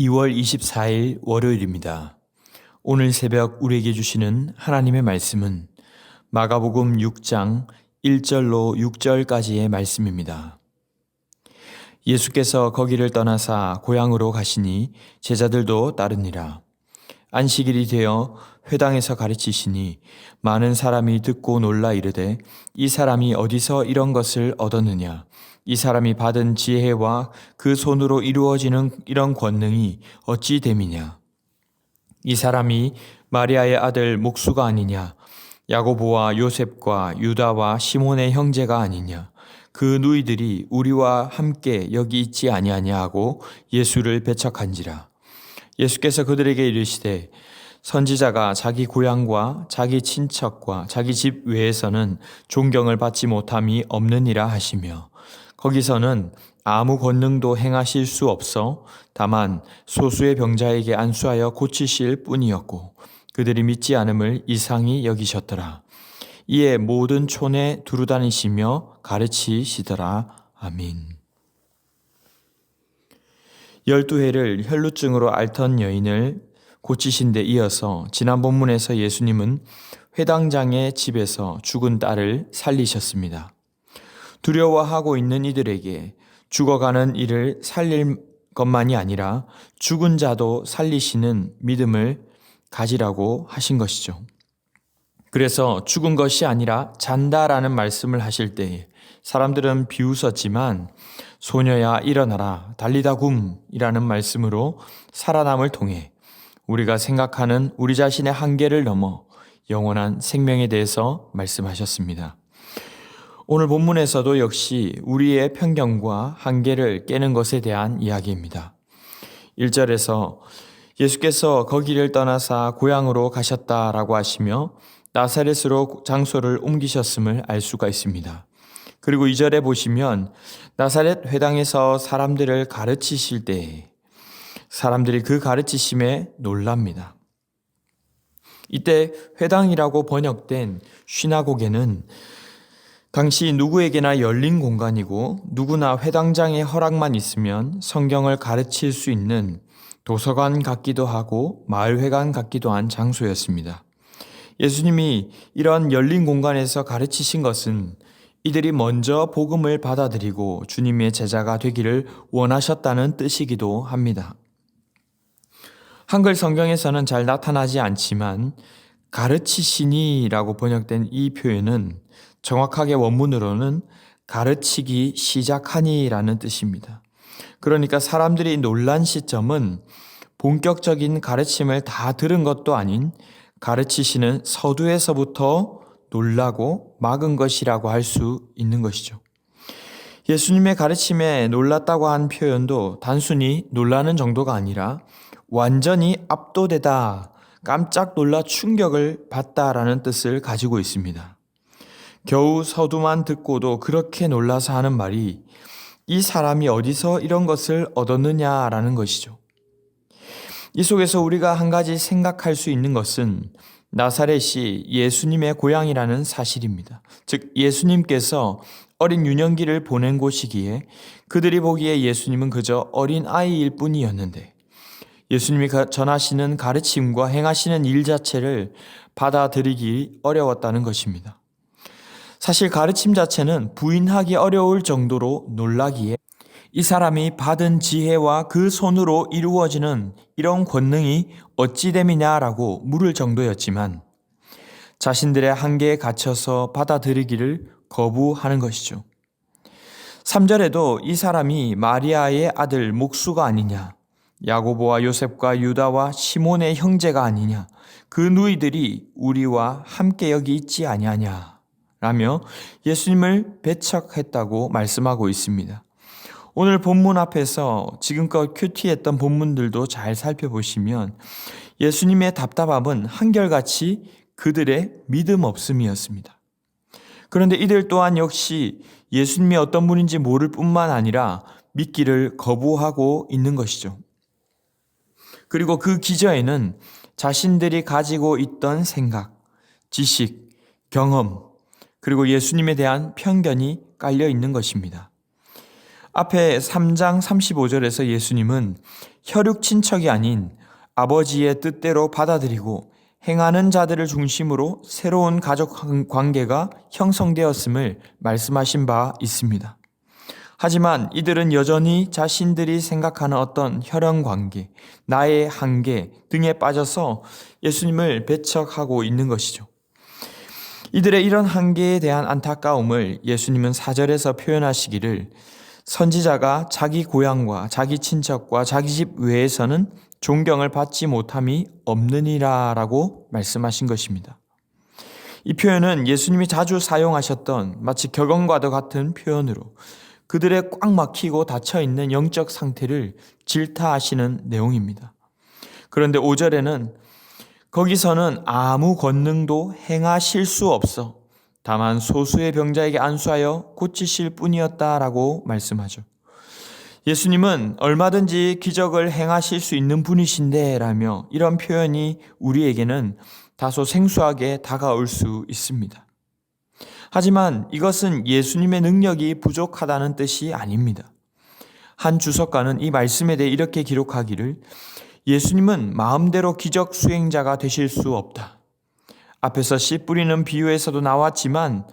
2월 24일 월요일입니다. 오늘 새벽 우리에게 주시는 하나님의 말씀은 마가복음 6장 1절로 6절까지의 말씀입니다. 예수께서 거기를 떠나사 고향으로 가시니 제자들도 따르니라. 안식일이 되어 회당에서 가르치시니 많은 사람이 듣고 놀라 이르되 이 사람이 어디서 이런 것을 얻었느냐? 이 사람이 받은 지혜와 그 손으로 이루어지는 이런 권능이 어찌 됨이냐? 이 사람이 마리아의 아들 목수가 아니냐? 야고보와 요셉과 유다와 시몬의 형제가 아니냐? 그 누이들이 우리와 함께 여기 있지 아니하냐 하고 예수를 배척한지라. 예수께서 그들에게 이르시되 선지자가 자기 고향과 자기 친척과 자기 집 외에서는 존경을 받지 못함이 없느니라 하시며 거기서는 아무 권능도 행하실 수 없어 다만 소수의 병자에게 안수하여 고치실 뿐이었고 그들이 믿지 않음을 이상히 여기셨더라. 이에 모든 촌에 두루다니시며 가르치시더라. 아멘. 12회를 혈루증으로 앓던 여인을 고치신 데 이어서 지난 본문에서 예수님은 회당장의 집에서 죽은 딸을 살리셨습니다. 두려워하고 있는 이들에게 죽어가는 이를 살릴 것만이 아니라 죽은 자도 살리시는 믿음을 가지라고 하신 것이죠. 그래서 죽은 것이 아니라 잔다라는 말씀을 하실 때에 사람들은 비웃었지만 소녀야 일어나라 달리다 굼이라는 말씀으로 살아남을 통해 우리가 생각하는 우리 자신의 한계를 넘어 영원한 생명에 대해서 말씀하셨습니다. 오늘 본문에서도 역시 우리의 편견과 한계를 깨는 것에 대한 이야기입니다. 1절에서 예수께서 거기를 떠나사 고향으로 가셨다라고 하시며 나사렛으로 장소를 옮기셨음을 알 수가 있습니다. 그리고 2절에 보시면 나사렛 회당에서 사람들을 가르치실 때 사람들이 그 가르치심에 놀랍니다. 이때 회당이라고 번역된 쉬나고게는 당시 누구에게나 열린 공간이고 누구나 회당장의 허락만 있으면 성경을 가르칠 수 있는 도서관 같기도 하고 마을회관 같기도 한 장소였습니다. 예수님이 이런 열린 공간에서 가르치신 것은 이들이 먼저 복음을 받아들이고 주님의 제자가 되기를 원하셨다는 뜻이기도 합니다. 한글 성경에서는 잘 나타나지 않지만 가르치시니라고 번역된 이 표현은 정확하게 원문으로는 가르치기 시작하니라는 뜻입니다. 그러니까 사람들이 놀란 시점은 본격적인 가르침을 다 들은 것도 아닌 가르치시는 서두에서부터 놀라고 막은 것이라고 할 수 있는 것이죠. 예수님의 가르침에 놀랐다고 한 표현도 단순히 놀라는 정도가 아니라 완전히 압도되다, 깜짝 놀라 충격을 받다라는 뜻을 가지고 있습니다. 겨우 서두만 듣고도 그렇게 놀라서 하는 말이 이 사람이 어디서 이런 것을 얻었느냐라는 것이죠. 이 속에서 우리가 한 가지 생각할 수 있는 것은 나사렛이 예수님의 고향이라는 사실입니다. 즉 예수님께서 어린 유년기를 보낸 곳이기에 그들이 보기에 예수님은 그저 어린 아이일 뿐이었는데 예수님이 전하시는 가르침과 행하시는 일 자체를 받아들이기 어려웠다는 것입니다. 사실 가르침 자체는 부인하기 어려울 정도로 놀라기에 이 사람이 받은 지혜와 그 손으로 이루어지는 이런 권능이 어찌 됨이냐라고 물을 정도였지만 자신들의 한계에 갇혀서 받아들이기를 거부하는 것이죠. 3절에도 이 사람이 마리아의 아들 목수가 아니냐, 야고보와 요셉과 유다와 시몬의 형제가 아니냐, 그 누이들이 우리와 함께 여기 있지 아니하냐 라며 예수님을 배척했다고 말씀하고 있습니다. 오늘 본문 앞에서 지금껏 큐티했던 본문들도 잘 살펴보시면 예수님의 답답함은 한결같이 그들의 믿음 없음이었습니다. 그런데 이들 또한 역시 예수님이 어떤 분인지 모를 뿐만 아니라 믿기를 거부하고 있는 것이죠. 그리고 그 기저에는 자신들이 가지고 있던 생각, 지식, 경험, 그리고 예수님에 대한 편견이 깔려 있는 것입니다. 앞에 3장 35절에서 예수님은 혈육 친척이 아닌 아버지의 뜻대로 받아들이고 행하는 자들을 중심으로 새로운 가족 관계가 형성되었음을 말씀하신 바 있습니다. 하지만 이들은 여전히 자신들이 생각하는 어떤 혈연 관계, 나의 한계 등에 빠져서 예수님을 배척하고 있는 것이죠. 이들의 이런 한계에 대한 안타까움을 예수님은 4절에서 표현하시기를 선지자가 자기 고향과 자기 친척과 자기 집 외에서는 존경을 받지 못함이 없느니라 라고 말씀하신 것입니다. 이 표현은 예수님이 자주 사용하셨던 마치 격언과도 같은 표현으로 그들의 꽉 막히고 닫혀있는 영적 상태를 질타하시는 내용입니다. 그런데 5절에는 거기서는 아무 권능도 행하실 수 없어 다만 소수의 병자에게 안수하여 고치실 뿐이었다라고 말씀하죠. 예수님은 얼마든지 기적을 행하실 수 있는 분이신데 라며 이런 표현이 우리에게는 다소 생소하게 다가올 수 있습니다. 하지만 이것은 예수님의 능력이 부족하다는 뜻이 아닙니다. 한 주석가는 이 말씀에 대해 이렇게 기록하기를 예수님은 마음대로 기적 수행자가 되실 수 없다. 앞에서 씨 뿌리는 비유에서도 나왔지만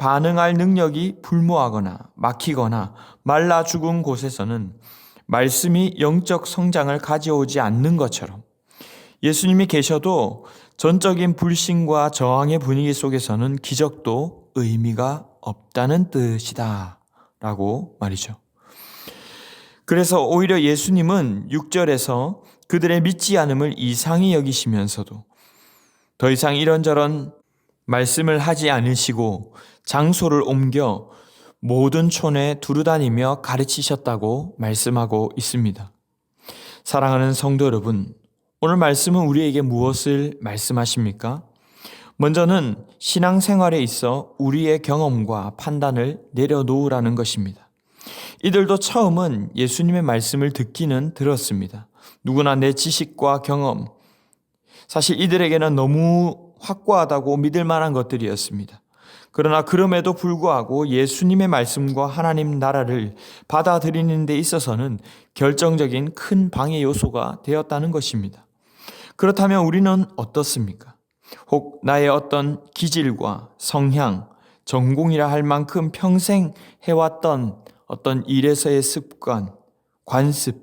반응할 능력이 불모하거나 막히거나 말라 죽은 곳에서는 말씀이 영적 성장을 가져오지 않는 것처럼 예수님이 계셔도 전적인 불신과 저항의 분위기 속에서는 기적도 의미가 없다는 뜻이다 라고 말이죠. 그래서 오히려 예수님은 6절에서 그들의 믿지 않음을 이상히 여기시면서도 더 이상 이런저런 말씀을 하지 않으시고 장소를 옮겨 모든 촌에 두루다니며 가르치셨다고 말씀하고 있습니다. 사랑하는 성도 여러분, 오늘 말씀은 우리에게 무엇을 말씀하십니까? 먼저는 신앙생활에 있어 우리의 경험과 판단을 내려놓으라는 것입니다. 이들도 처음은 예수님의 말씀을 듣기는 들었습니다. 누구나 내 지식과 경험, 사실 이들에게는 너무 확고하다고 믿을 만한 것들이었습니다. 그러나 그럼에도 불구하고 예수님의 말씀과 하나님 나라를 받아들이는 데 있어서는 결정적인 큰 방해 요소가 되었다는 것입니다. 그렇다면 우리는 어떻습니까? 혹 나의 어떤 기질과 성향, 전공이라 할 만큼 평생 해왔던 어떤 일에서의 습관, 관습,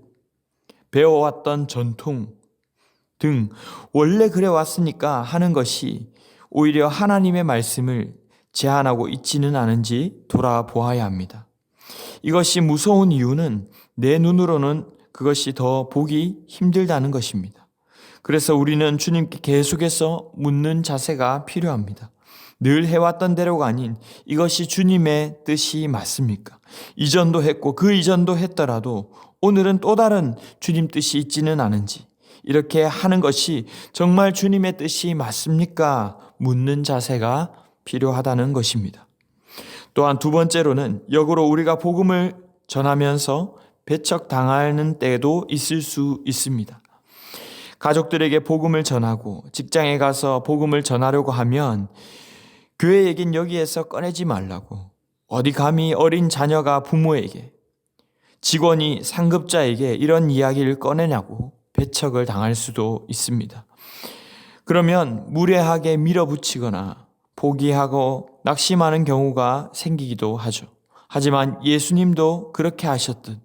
배워왔던 전통 등 원래 그래왔으니까 하는 것이 오히려 하나님의 말씀을 제한하고 있지는 않은지 돌아보아야 합니다. 이것이 무서운 이유는 내 눈으로는 그것이 더 보기 힘들다는 것입니다. 그래서 우리는 주님께 계속해서 묻는 자세가 필요합니다. 늘 해왔던 대로가 아닌 이것이 주님의 뜻이 맞습니까? 이전도 했고 그 이전도 했더라도 오늘은 또 다른 주님 뜻이 있지는 않은지 이렇게 하는 것이 정말 주님의 뜻이 맞습니까? 묻는 자세가 필요하다는 것입니다. 또한 두 번째로는 역으로 우리가 복음을 전하면서 배척당하는 때도 있을 수 있습니다. 가족들에게 복음을 전하고 직장에 가서 복음을 전하려고 하면 교회 얘긴 여기에서 꺼내지 말라고, 어디 감히 어린 자녀가 부모에게, 직원이 상급자에게 이런 이야기를 꺼내냐고 배척을 당할 수도 있습니다. 그러면 무례하게 밀어붙이거나 포기하고 낙심하는 경우가 생기기도 하죠. 하지만 예수님도 그렇게 하셨듯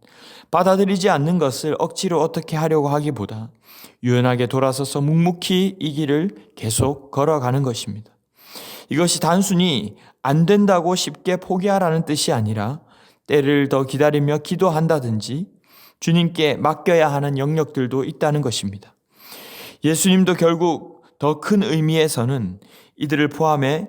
받아들이지 않는 것을 억지로 어떻게 하려고 하기보다 유연하게 돌아서서 묵묵히 이 길을 계속 걸어가는 것입니다. 이것이 단순히 안 된다고 쉽게 포기하라는 뜻이 아니라 때를 더 기다리며 기도한다든지 주님께 맡겨야 하는 영역들도 있다는 것입니다. 예수님도 결국 더 큰 의미에서는 이들을 포함해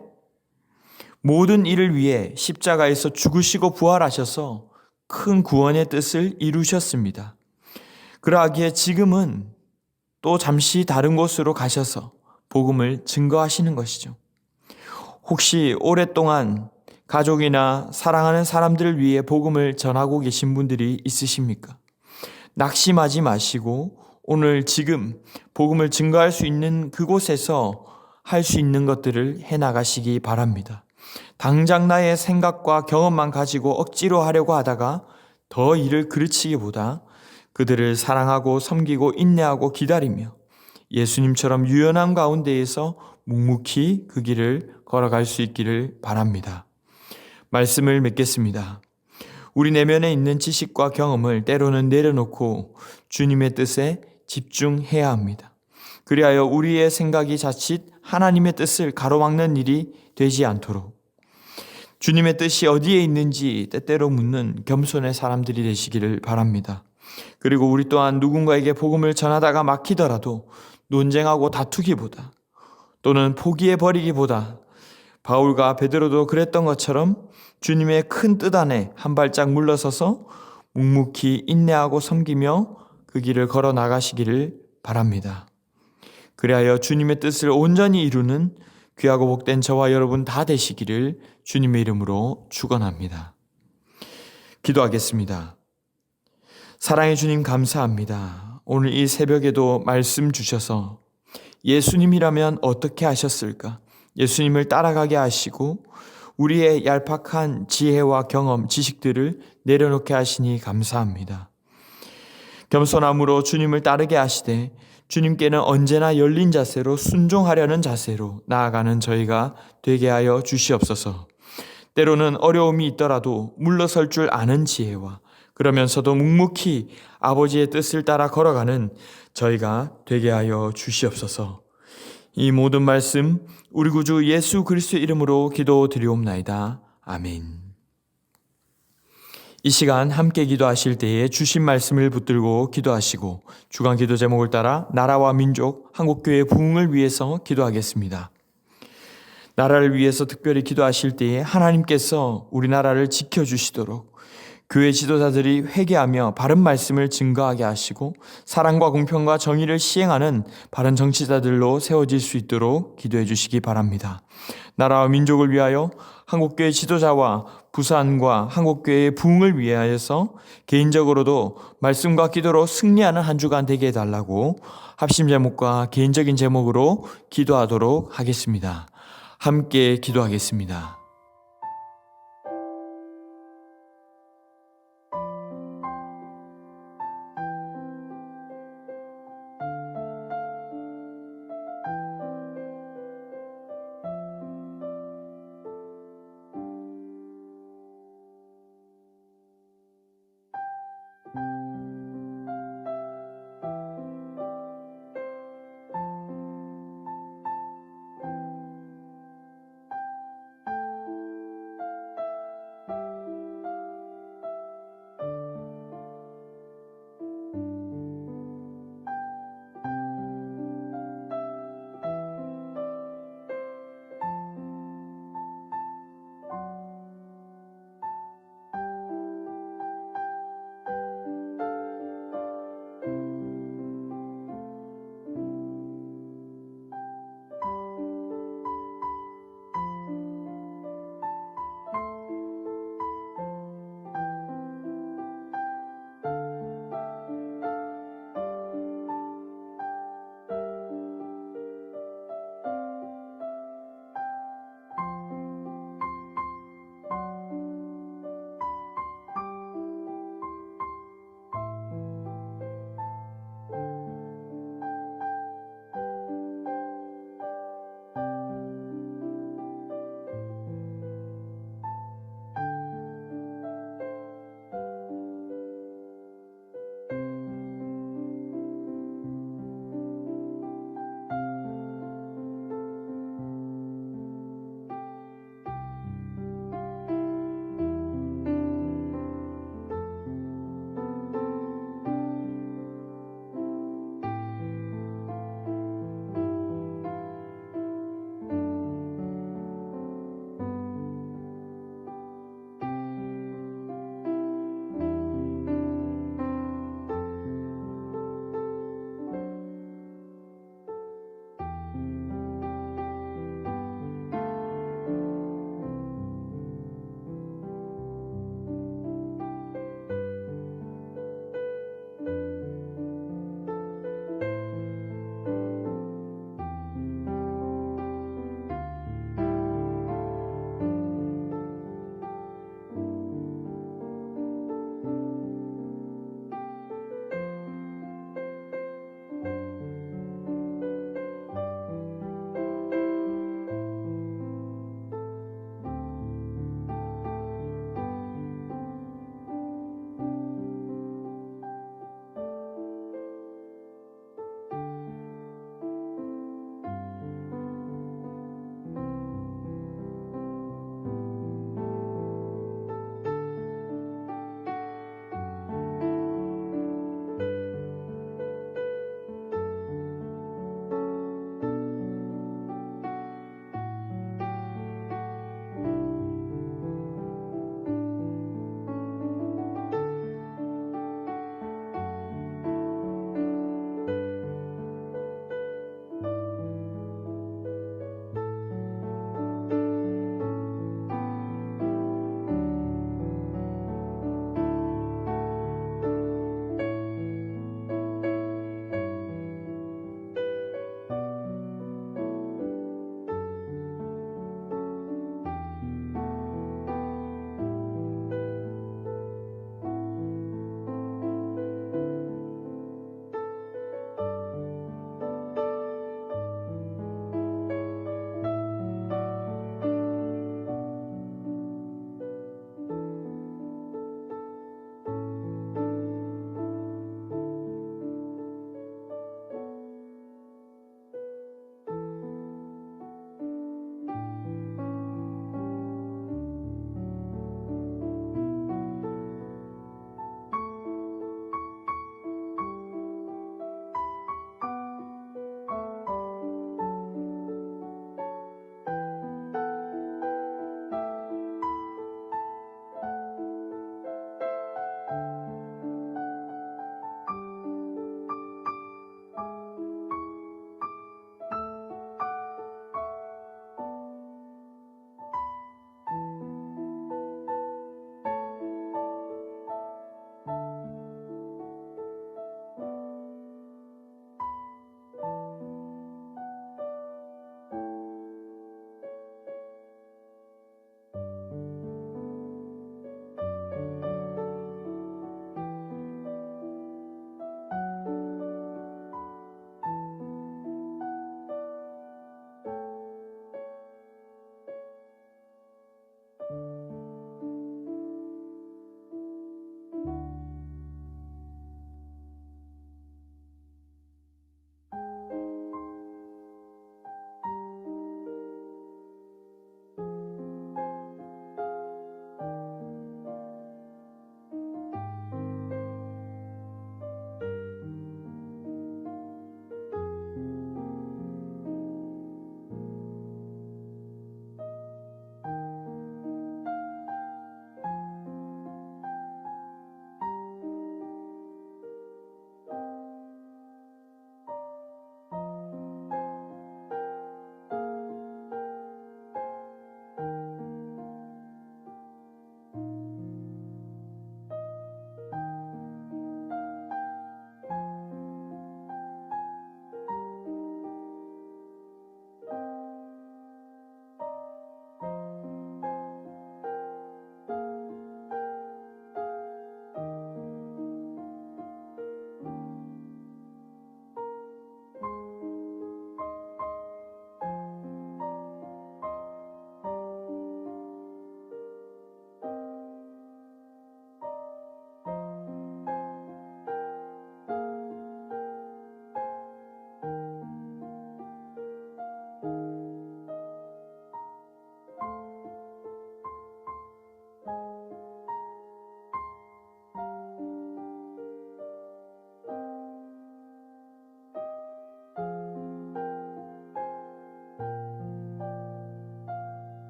모든 일을 위해 십자가에서 죽으시고 부활하셔서 큰 구원의 뜻을 이루셨습니다. 그러하기에 지금은 또 잠시 다른 곳으로 가셔서 복음을 증거하시는 것이죠. 혹시 오랫동안 가족이나 사랑하는 사람들을 위해 복음을 전하고 계신 분들이 있으십니까? 낙심하지 마시고 오늘 지금 복음을 증거할 수 있는 그곳에서 할 수 있는 것들을 해나가시기 바랍니다. 당장 나의 생각과 경험만 가지고 억지로 하려고 하다가 더 이를 그르치기보다 그들을 사랑하고 섬기고 인내하고 기다리며 예수님처럼 유연함 가운데에서 묵묵히 그 길을 걸어갈 수 있기를 바랍니다. 말씀을 맺겠습니다. 우리 내면에 있는 지식과 경험을 때로는 내려놓고 주님의 뜻에 집중해야 합니다. 그리하여 우리의 생각이 자칫 하나님의 뜻을 가로막는 일이 되지 않도록 주님의 뜻이 어디에 있는지 때때로 묻는 겸손의 사람들이 되시기를 바랍니다. 그리고 우리 또한 누군가에게 복음을 전하다가 막히더라도 논쟁하고 다투기보다 또는 포기해버리기보다 바울과 베드로도 그랬던 것처럼 주님의 큰 뜻 안에 한 발짝 물러서서 묵묵히 인내하고 섬기며 그 길을 걸어 나가시기를 바랍니다. 그리하여 주님의 뜻을 온전히 이루는 귀하고 복된 저와 여러분 다 되시기를 주님의 이름으로 축원합니다. 기도하겠습니다. 사랑해 주님 감사합니다. 오늘 이 새벽에도 말씀 주셔서 예수님이라면 어떻게 하셨을까? 예수님을 따라가게 하시고 우리의 얄팍한 지혜와 경험, 지식들을 내려놓게 하시니 감사합니다. 겸손함으로 주님을 따르게 하시되 주님께는 언제나 열린 자세로 순종하려는 자세로 나아가는 저희가 되게 하여 주시옵소서. 때로는 어려움이 있더라도 물러설 줄 아는 지혜와 그러면서도 묵묵히 아버지의 뜻을 따라 걸어가는 저희가 되게 하여 주시옵소서. 이 모든 말씀 우리 구주 예수 그리스도의 이름으로 기도드리옵나이다. 아멘. 이 시간 함께 기도하실 때에 주신 말씀을 붙들고 기도하시고 주간 기도 제목을 따라 나라와 민족, 한국교회 부흥을 위해서 기도하겠습니다. 나라를 위해서 특별히 기도하실 때에 하나님께서 우리나라를 지켜주시도록 교회 지도자들이 회개하며 바른 말씀을 증거하게 하시고 사랑과 공평과 정의를 시행하는 바른 정치자들로 세워질 수 있도록 기도해 주시기 바랍니다. 나라와 민족을 위하여 한국교회 지도자와 부산과 한국교회의 부흥을 위하여서 개인적으로도 말씀과 기도로 승리하는 한 주간 되게 해달라고 합심 제목과 개인적인 제목으로 기도하도록 하겠습니다. 함께 기도하겠습니다.